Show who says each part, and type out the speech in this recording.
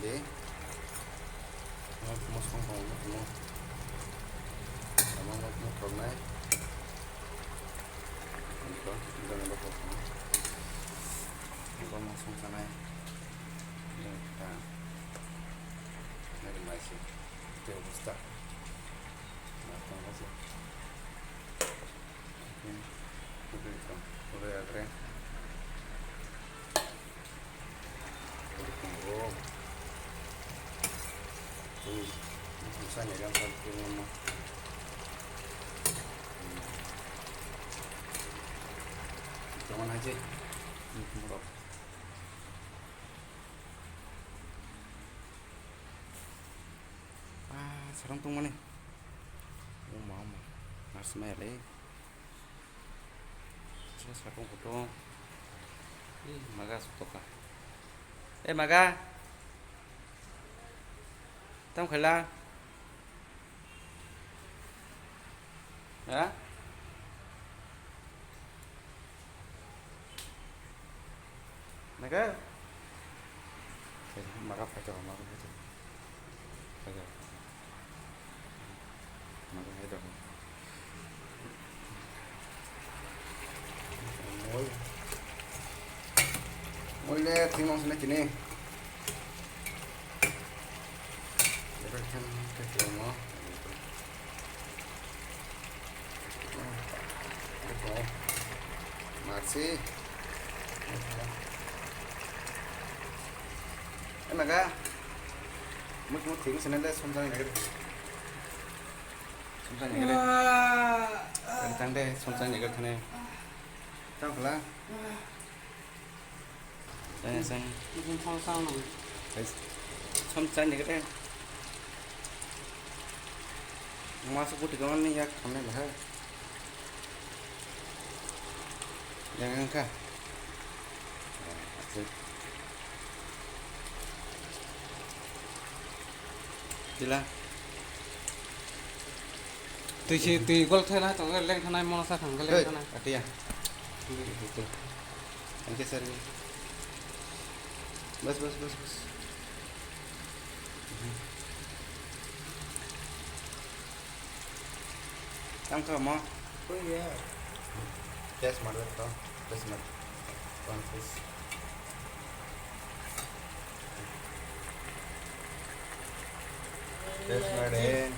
Speaker 1: deh. Mau songkong mau sama mau kornai. Itu udah nambah potong. Itu mau songkang aja. Ini kita dari masih itu bisa. Matang aja. Oke, udah ya keren. Tunggu. Susahnya kan satu ngomong. Jangan aja. Murah. Sarang tung mana? Oh mama, nasmeh deh. Saya sarung potong. Maga suka. Maga, tao khai la. Hả? Maga. Maga phải cho maga phải cho. Phải cho. Maga hết rồi. Môi. Môi le thì mong sẽ này. Kan kecil mah. Masih. Maga. Mức tiếng sẽ lên 손상이 나게. 손상이 나게. 당대 손상이 나게 타네. tao phải là. Đây sang.
Speaker 2: Mình thao sao nào?
Speaker 1: 손상이 나게. Masuk ke dalam nih ya, kami bahas. Jangan kah? Gila.
Speaker 2: Tùy gol thế này, tổng lên thằng này mong sao thằng cái lên thằng này.
Speaker 1: Ada ya? Itu. Yang geser ini. Bas. Tang ke mau?
Speaker 2: Oh iya.
Speaker 1: Tes maret toh. Tes maret. Konfus. Tes maret.